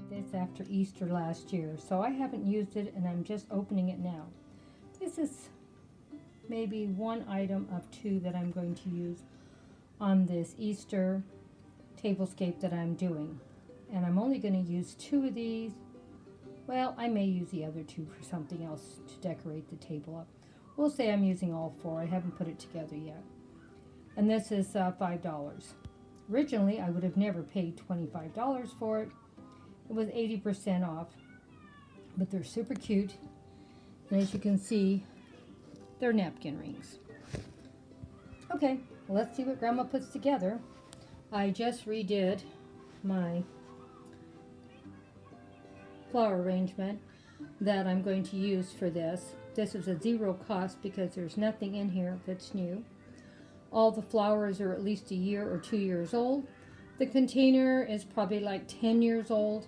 This after Easter last year, so I haven't used it and I'm just opening it now. This is maybe one item of two that I'm going to use on this Easter tablescape that I'm doing. And I'm only going to use two of these. Well, I may use the other two for something else to decorate the table up. We'll say I'm using all four. I haven't put it together yet. And this is $5. Originally, I would have never paid $25 for it. It was 80% off. But they're super cute. And as you can see, they're napkin rings. Okay, let's see what Grandma puts together. I just redid my flower arrangement that I'm going to use for this. This is a zero cost because there's nothing in here that's new. All the flowers are at least a year or 2 years old. The container is probably like 10 years old.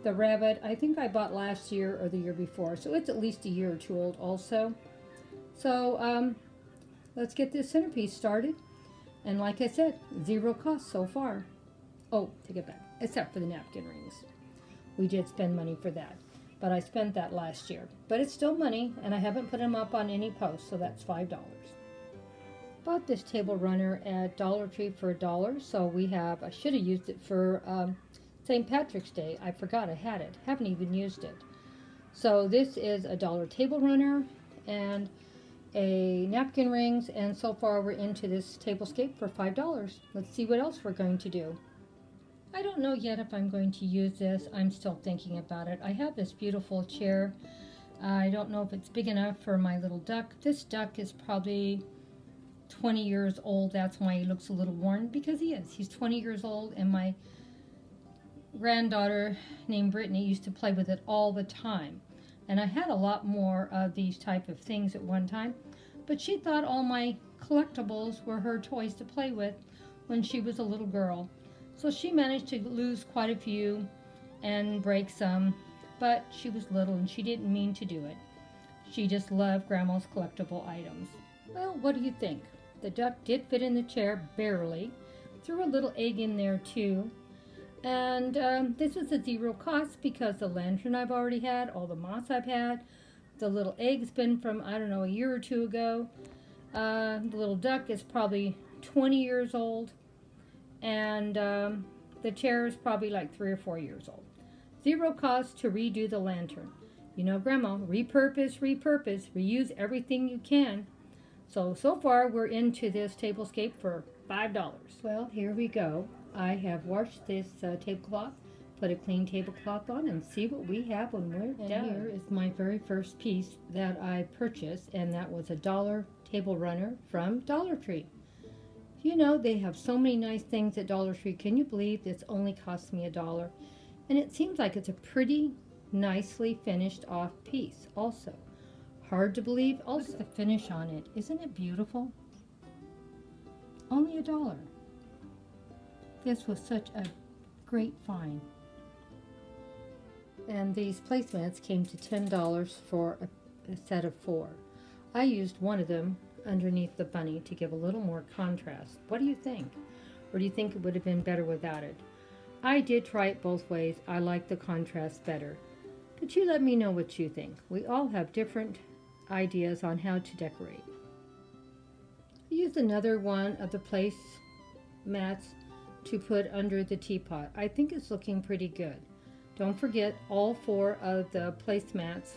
The rabbit, I think I bought last year or the year before, so it's at least a year or two old also. So let's get this centerpiece started. And like I said, zero cost so far. Oh, take it back, except for the napkin rings. We did spend money for that, but I spent that last year. But it's still money, and I haven't put them up on any post, so that's $5. Bought this table runner at Dollar Tree for $1, so we have, I should have used it for St. Patrick's Day. I forgot I had it, haven't even used it. So this is a $1 table runner and a napkin rings, and so far we're into this tablescape for $5. Let's see what else we're going to do. I don't know yet if I'm going to use this. I'm still thinking about it. I have this beautiful chair. I don't know if it's big enough for my little duck. This duck is probably 20 years old. That's why he looks a little worn, because he is. He's 20 years old, and my granddaughter named Brittany used to play with it all the time. And I had a lot more of these type of things at one time, but she thought all my collectibles were her toys to play with when she was a little girl. So she managed to lose quite a few and break some, but she was little and she didn't mean to do it. She just loved Grandma's collectible items. Well, what do you think? The duck did fit in the chair, barely. Threw a little egg in there too. And this was a zero cost because the lantern I've already had, all the moss I've had, the little egg's been from, I don't know, a year or two ago. The little duck is probably 20 years old. And the chair is probably like 3 or 4 years old. Zero cost to redo the lantern. You know, Grandma, repurpose, reuse everything you can. So far we're into this tablescape for $5. Well, here we go. I have washed this tablecloth, put a clean tablecloth on, and see what we have when we're done. Here is my very first piece that I purchased, and that was a $1 table runner from Dollar Tree. You know, they have so many nice things at Dollar Tree. Can you believe this only cost me $1? And it seems like it's a pretty nicely finished off piece also. Hard to believe. Also, the finish on it. Isn't it beautiful? Only $1. This was such a great find. And these placemats came to $10 for a set of 4. I used one of them underneath the bunny to give a little more contrast. What do you think? Or do you think it would have been better without it? I did try it both ways. I like the contrast better. But you let me know what you think. We all have different ideas on how to decorate. I used another one of the place mats to put under the teapot. I think it's looking pretty good. Don't forget, all 4 of the placemats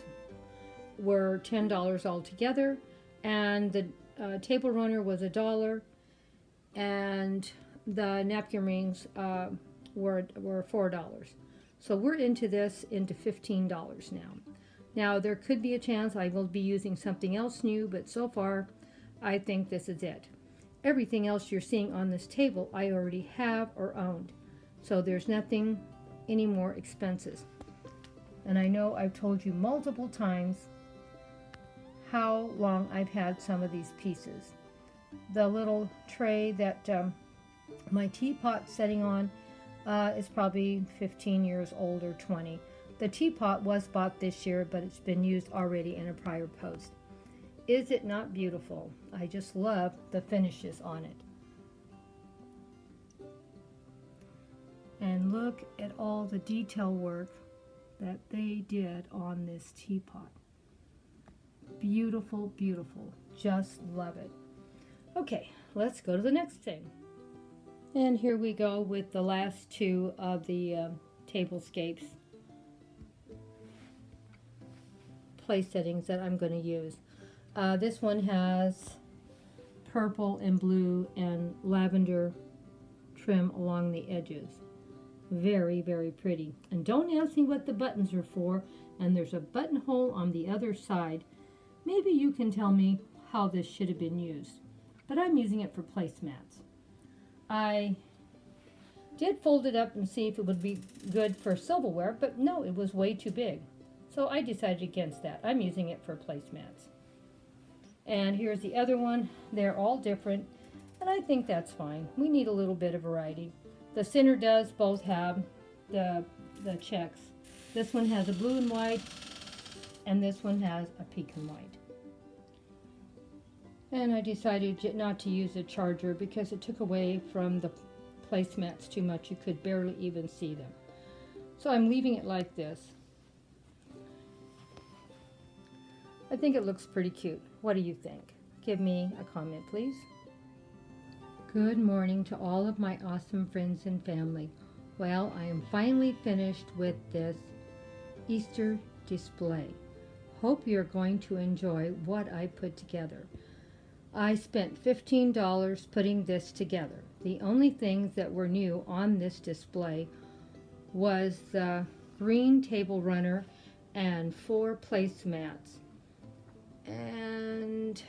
were $10 altogether, and the table runner was $1, and the napkin rings were $4. So we're into $15 now. Now there could be a chance I will be using something else new, but so far I think this is it. Everything else you're seeing on this table I already have or owned, so there's nothing any more expenses. And I know I've told you multiple times how long I've had some of these pieces. The little tray that my teapot's sitting on is probably 15 years old or 20. The teapot was bought this year, but it's been used already in a prior post. Is it not beautiful? I just love the finishes on it. look at all the detail work that they did on this teapot. Beautiful, beautiful. Just love it. Okay, let's go to the next thing. And here we go with the last two of the Tablescapes place settings that I'm going to use. This one has purple and blue and lavender trim along the edges. Very, very pretty. And don't ask me what the buttons are for. And there's a buttonhole on the other side. Maybe you can tell me how this should have been used. But I'm using it for placemats. I did fold it up and see if it would be good for silverware, but no, it was way too big. So I decided against that. I'm using it for placemats. And here's the other one. They're all different, and I think that's fine. We need a little bit of variety. The center does both have the checks. This one has a blue and white, and this one has a pink and white. And I decided not to use a charger because it took away from the placemats too much. You could barely even see them. So I'm leaving it like this. I think it looks pretty cute. What do you think? Give me a comment, please. Good morning to all of my awesome friends and family. Well, I am finally finished with this Easter display. Hope you're going to enjoy what I put together. I spent $15 putting this together. The only things that were new on this display was the green table runner and 4 placemats. And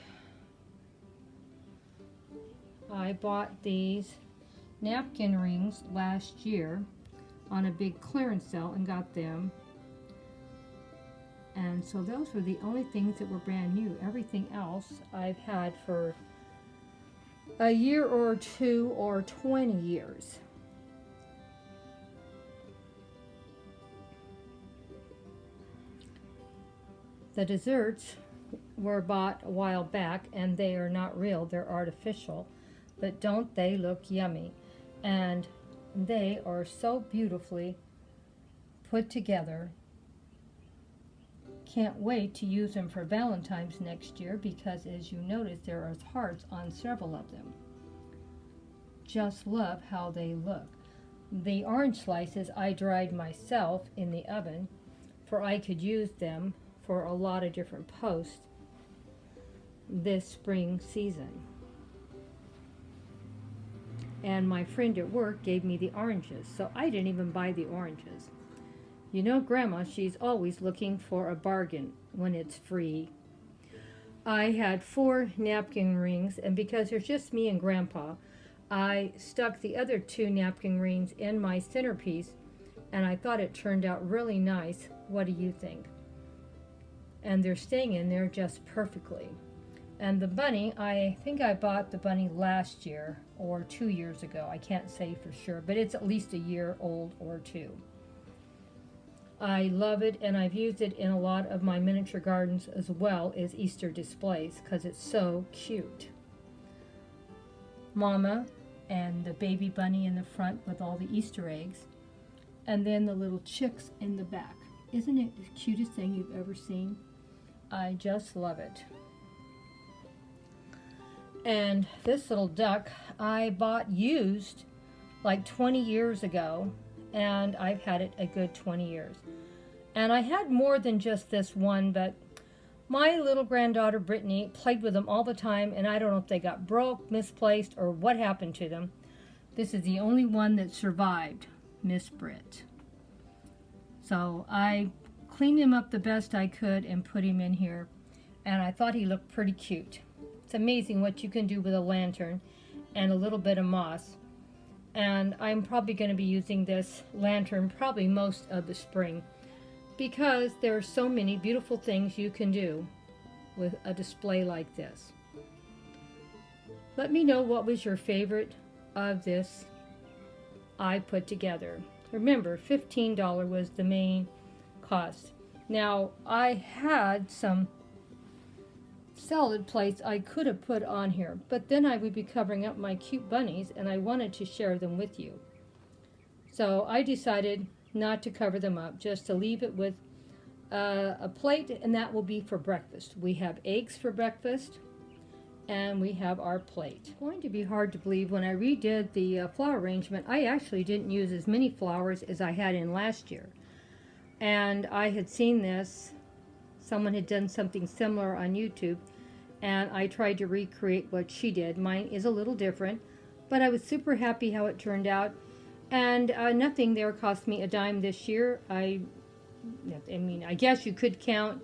I bought these napkin rings last year on a big clearance sale and got them. And so those were the only things that were brand new. Everything else I've had for a year or 2 or 20 years. The desserts were bought a while back, and they are not real, they're artificial, but don't they look yummy? And they are so beautifully put together. Can't wait to use them for Valentine's next year because, as you notice, there are hearts on several of them. Just love how they look. The orange slices I dried myself in the oven, for I could use them for a lot of different posts this spring season. And my friend at work gave me the oranges, so I didn't even buy the oranges. You know, Grandma, she's always looking for a bargain when it's free. I had 4 napkin rings, and because there's just me and Grandpa, I stuck the other 2 napkin rings in my centerpiece, and I thought it turned out really nice. What do you think? And they're staying in there just perfectly. And the bunny, I think I bought the bunny last year or 2 years ago. I can't say for sure, but it's at least a year old or 2. I love it, and I've used it in a lot of my miniature gardens as well as Easter displays because it's so cute. Mama and the baby bunny in the front with all the Easter eggs, and then the little chicks in the back. Isn't it the cutest thing you've ever seen? I just love it. And this little duck I bought used like 20 years ago, and I've had it a good 20 years. And I had more than just this one, but my little granddaughter Brittany played with them all the time, and I don't know if they got broke, misplaced, or what happened to them. This is the only one that survived, Miss Britt. So I cleaned him up the best I could and put him in here, and I thought he looked pretty cute. It's amazing what you can do with a lantern and a little bit of moss. And I'm probably going to be using this lantern probably most of the spring because there are so many beautiful things you can do with a display like this. Let me know what was your favorite of this I put together. Remember, $15 was the main cost. Now, I had some salad plates I could have put on here, but then I would be covering up my cute bunnies, and I wanted to share them with you. So I decided not to cover them up, just to leave it with a plate, and that will be for breakfast. We have eggs for breakfast, and we have our plate. It's going to be hard to believe, when I redid the flower arrangement, I actually didn't use as many flowers as I had in last year. And I had seen this, someone had done something similar on YouTube, and I tried to recreate what she did. Mine is a little different, but I was super happy how it turned out. And nothing there cost me a dime this year. I mean, I guess you could count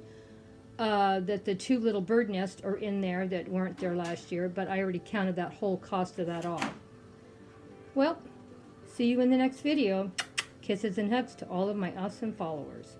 that the 2 little bird nests are in there that weren't there last year, but I already counted that whole cost of that off. Well, see you in the next video. Kisses and hugs to all of my awesome followers.